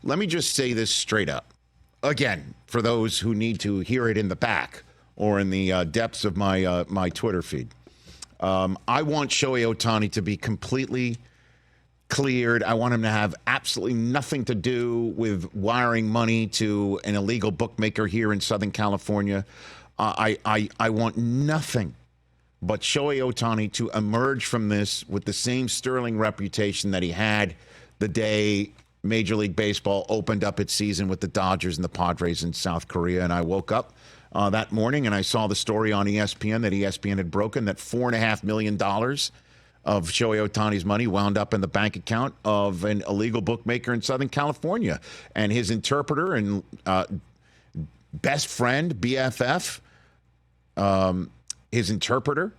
let me just say this straight up. Again, for those who need to hear it in the back or in the depths of my my Twitter feed. I want Shohei Ohtani to be completely cleared. I want him to have absolutely nothing to do with wiring money to an illegal bookmaker here in Southern California. I want nothing but Shohei Ohtani to emerge from this with the same sterling reputation that he had the day Major League Baseball opened up its season with the Dodgers and the Padres in South Korea. And I woke up that morning and I saw the story on ESPN that ESPN had broken that $4.5 million of Shohei Ohtani's money wound up in the bank account of an illegal bookmaker in Southern California. And his interpreter and best friend, BFF, his interpreter,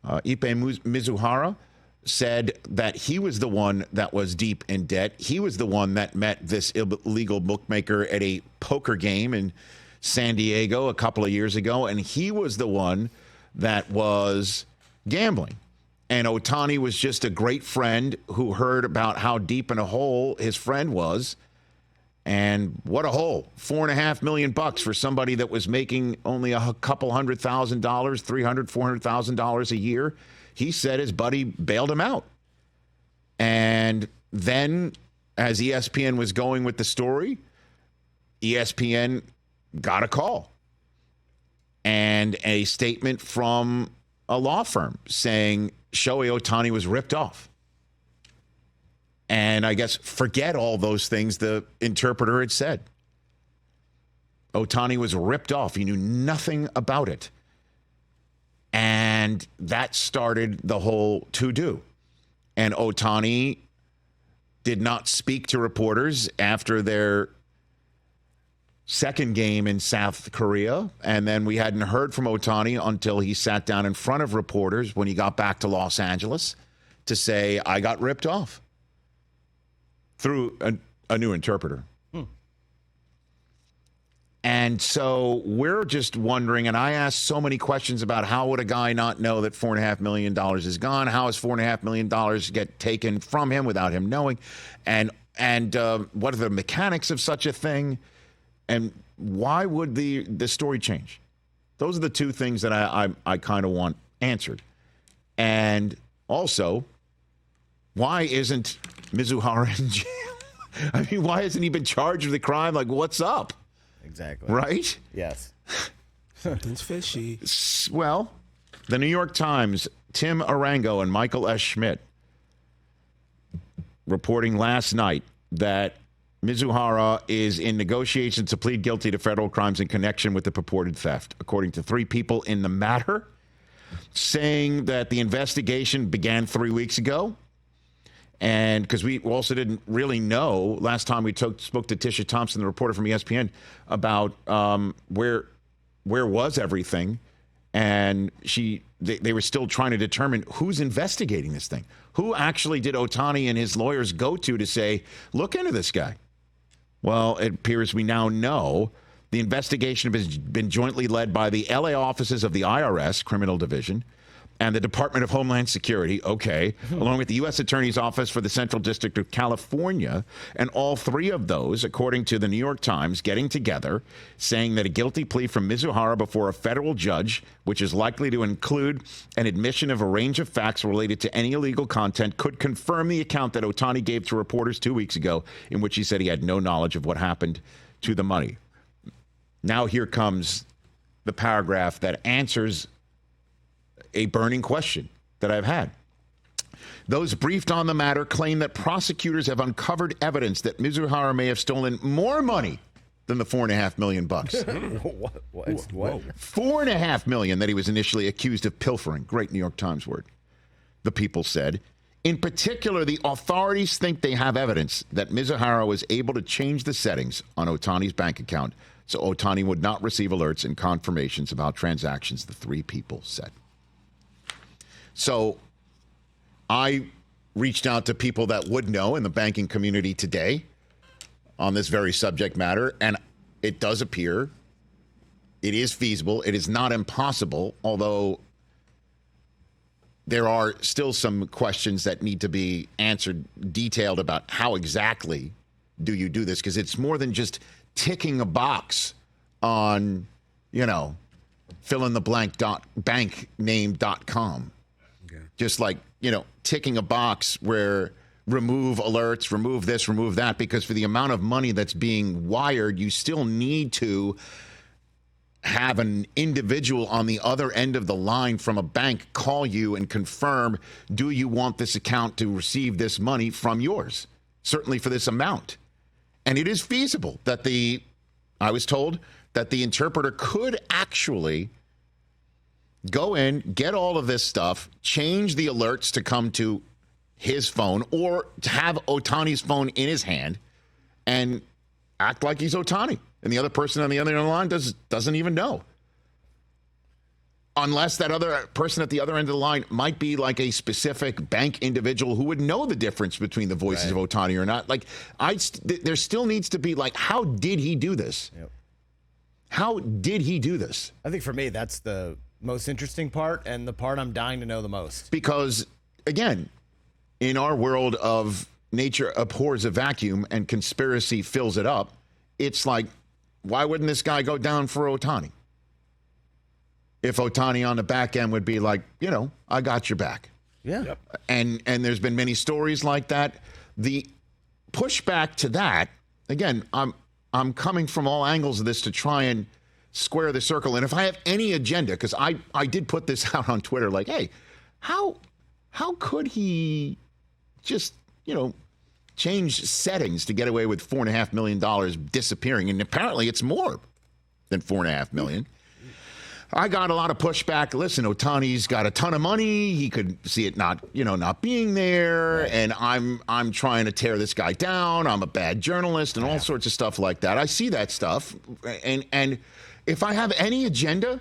Ippei Mizuhara, said that he was the one that was deep in debt. He was the one that met this illegal bookmaker at a poker game in San Diego a couple of years ago, and he was the one that was gambling. And Ohtani was just a great friend who heard about how deep in a hole his friend was. And what a hole. $4.5 million for somebody that was making only a couple $100,000, $300,000, $400,000 a year. He said his buddy bailed him out. And then, as ESPN was going with the story, ESPN got a call and a statement from a law firm saying Shohei Ohtani was ripped off. And I guess forget all those things the interpreter had said. Ohtani was ripped off. He knew nothing about it. And that started the whole to-do. And Ohtani did not speak to reporters after their second game in South Korea. And then we hadn't heard from Ohtani until he sat down in front of reporters when he got back to Los Angeles to say, I got ripped off through a new interpreter. And so we're just wondering, and I asked so many questions about how would a guy not know that $4.5 million is gone? How is $4.5 million get taken from him without him knowing? And what are the mechanics of such a thing? And why would the story change? Those are the two things that I kind of want answered. And also, why isn't Mizuhara in jail? I mean, why hasn't he been charged with the crime? Like, what's up? Exactly. Right? Yes. Something's fishy. Well, the New York Times, Tim Arango and Michael S. Schmidt reporting last night that Mizuhara is in negotiations to plead guilty to federal crimes in connection with the purported theft, according to three people in the matter, saying that the investigation began 3 weeks ago. And because we also didn't really know last time we spoke to Tisha Thompson, the reporter from ESPN, about where was everything. And they were still trying to determine who's investigating this thing. Who actually did Ohtani and his lawyers go to say, look into this guy? Well, it appears we now know the investigation has been jointly led by the LA offices of the IRS Criminal Division and the Department of Homeland Security, along with the U.S. Attorney's Office for the Central District of California. And all three of those, according to the New York Times, getting together, saying that a guilty plea from Mizuhara before a federal judge, which is likely to include an admission of a range of facts related to any illegal content, could confirm the account that Ohtani gave to reporters 2 weeks ago, in which he said he had no knowledge of what happened to the money. Now here comes the paragraph that answers a burning question that I've had. Those briefed on the matter claim that prosecutors have uncovered evidence that Mizuhara may have stolen more money than the $4.5 million. What? $4.5 million that he was initially accused of pilfering. Great New York Times word. The People said. In particular, the authorities think they have evidence that Mizuhara was able to change the settings on Ohtani's bank account so Ohtani would not receive alerts and confirmations about transactions, the three people said. So I reached out to people that would know in the banking community today on this very subject matter, and it does appear it is feasible. It is not impossible, although there are still some questions that need to be answered, detailed about how exactly do you do this? Because it's more than just ticking a box on, fill in the blank bankname.com. Okay. Just like, ticking a box where remove alerts, remove this, remove that, because for the amount of money that's being wired, you still need to have an individual on the other end of the line from a bank call you and confirm, do you want this account to receive this money from yours? Certainly for this amount. And it is feasible that I was told that the interpreter could actually go in, get all of this stuff, change the alerts to come to his phone or to have Ohtani's phone in his hand and act like he's Ohtani. And the other person on the other end of the line doesn't even know. Unless that other person at the other end of the line might be like a specific bank individual who would know the difference between the voices of Ohtani or not. Like, there still needs to be like, how did he do this? Yep. How did he do this? I think for me, that's the most interesting part and the part I'm dying to know the most. Because, again, in our world of nature abhors a vacuum and conspiracy fills it up, it's like, why wouldn't this guy go down for Ohtani? If Ohtani on the back end would be like, I got your back. Yeah. Yep. And there's been many stories like that. The pushback to that, again, I'm coming from all angles of this to try and square the circle. And if I have any agenda, because I did put this out on Twitter, like, hey, how could he just, change settings to get away with $4.5 million disappearing? And apparently it's more than $4.5 million. I got a lot of pushback. Listen, Ohtani's got a ton of money. He could see it not being there. Right. And I'm trying to tear this guy down. I'm a bad journalist and all sorts of stuff like that. I see that stuff. And if I have any agenda,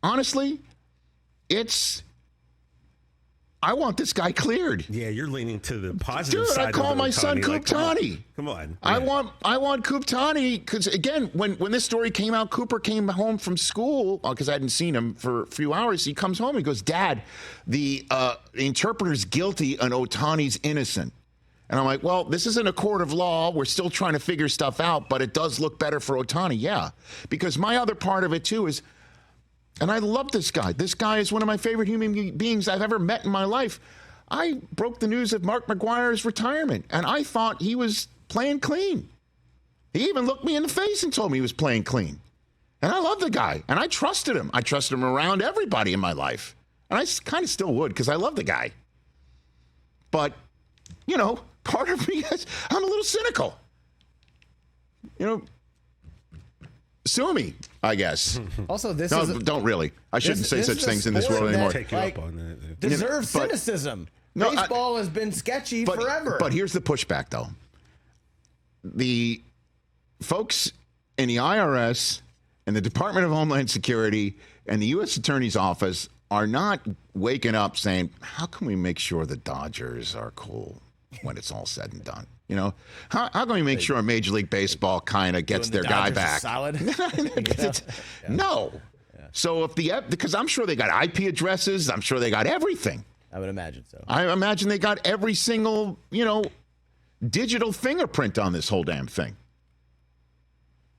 honestly, I want this guy cleared. Yeah, you're leaning to the positive side. Dude, I call my son Kooptani. Like, come on. I want Kooptani because, again, when this story came out, Cooper came home from school because I hadn't seen him for a few hours. He comes home and he goes, Dad, the interpreter's guilty and Ohtani's innocent. And I'm like, well, this isn't a court of law. We're still trying to figure stuff out, but it does look better for Ohtani. Yeah, because my other part of it, too, is, and I love this guy. This guy is one of my favorite human beings I've ever met in my life. I broke the news of Mark McGwire's retirement, and I thought he was playing clean. He even looked me in the face and told me he was playing clean. And I love the guy, and I trusted him. I trusted him around everybody in my life. And I kind of still would because I love the guy. But, part of me is I'm a little cynical. Sue me, I guess. Also, don't really. I shouldn't say such things in this world anymore. Take you up on that. Deserves cynicism. Baseball has been sketchy forever. But here's the pushback, though. The folks in the IRS and the Department of Homeland Security and the U.S. Attorney's Office are not waking up saying, how can we make sure the Dodgers are cool when it's all said and done? How can we make sure Major League Baseball kind of gets their guy back? Solid? No. Yeah. So because I'm sure they got IP addresses, I'm sure they got everything. I would imagine so. I imagine they got every single, digital fingerprint on this whole damn thing.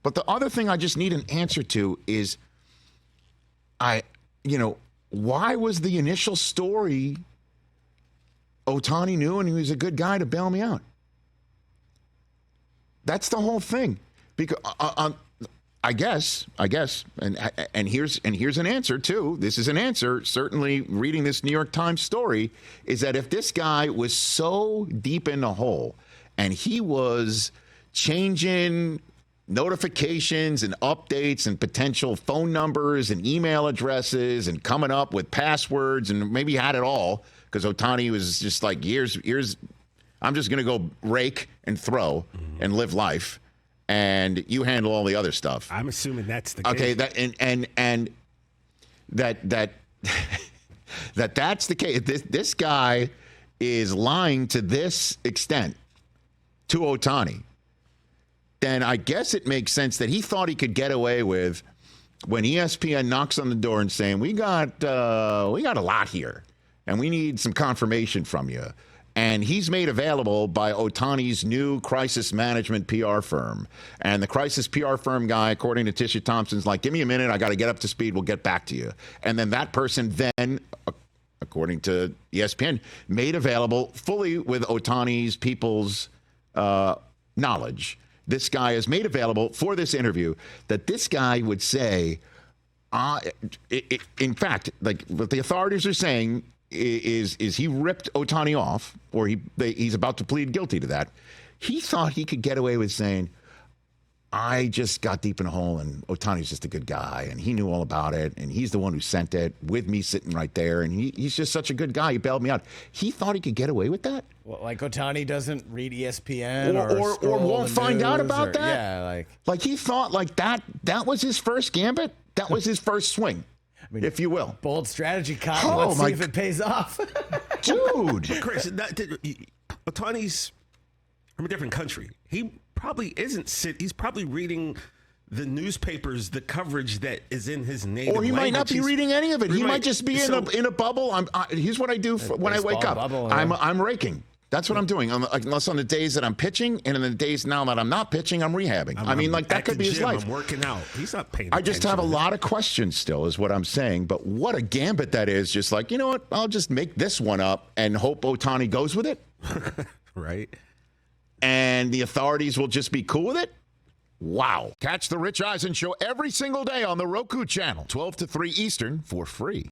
But the other thing I just need an answer to is, why was the initial story Ohtani knew and he was a good guy to bail me out? That's the whole thing. Because I guess, and here's an answer too. This is an answer. Certainly, reading this New York Times story is that if this guy was so deep in the hole and he was changing notifications and updates and potential phone numbers and email addresses and coming up with passwords and maybe had it all because Ohtani was just like years. I'm just going to go rake and throw and live life, and you handle all the other stuff. I'm assuming that's the case. Okay, that's the case. This guy is lying to this extent to Ohtani. Then I guess it makes sense that he thought he could get away with when ESPN knocks on the door and saying, we got a lot here, and we need some confirmation from you. And he's made available by Ohtani's new crisis management PR firm. And the crisis PR firm guy, according to Tisha Thompson's like, give me a minute. I got to get up to speed. We'll get back to you. And then that person then, according to ESPN, made available fully with Ohtani's people's knowledge. This guy is made available for this interview that this guy would say, in fact, like what the authorities are saying is he ripped Ohtani off, or he's about to plead guilty to that. He thought he could get away with saying, I just got deep in a hole and Ohtani's just a good guy and he knew all about it and he's the one who sent it with me sitting right there and he's just such a good guy. He bailed me out. He thought he could get away with that? Well, like Ohtani doesn't read ESPN or won't find out about that? Yeah, like he thought like that was his first gambit? That was his first swing. I mean, if you will. Bold strategy, Cotton. Let's see if it pays off. Dude. Chris, Ohtani's from a different country. He probably he's probably reading the newspapers, the coverage that is in his native language. Or he might not be reading any of it. He might just be in a bubble. Here's what I do when I wake up. I'm raking. That's what I'm doing. Unless on the days that I'm pitching, and in the days now that I'm not pitching, I'm rehabbing. That could be his life. I'm working out. He's not paying I just have a lot of questions still, is what I'm saying. But what a gambit that is. Just like, you know what? I'll just make this one up and hope Ohtani goes with it. Right. And the authorities will just be cool with it? Wow. Catch the Rich Eisen Show every single day on the Roku channel, 12 to 3 Eastern, for free.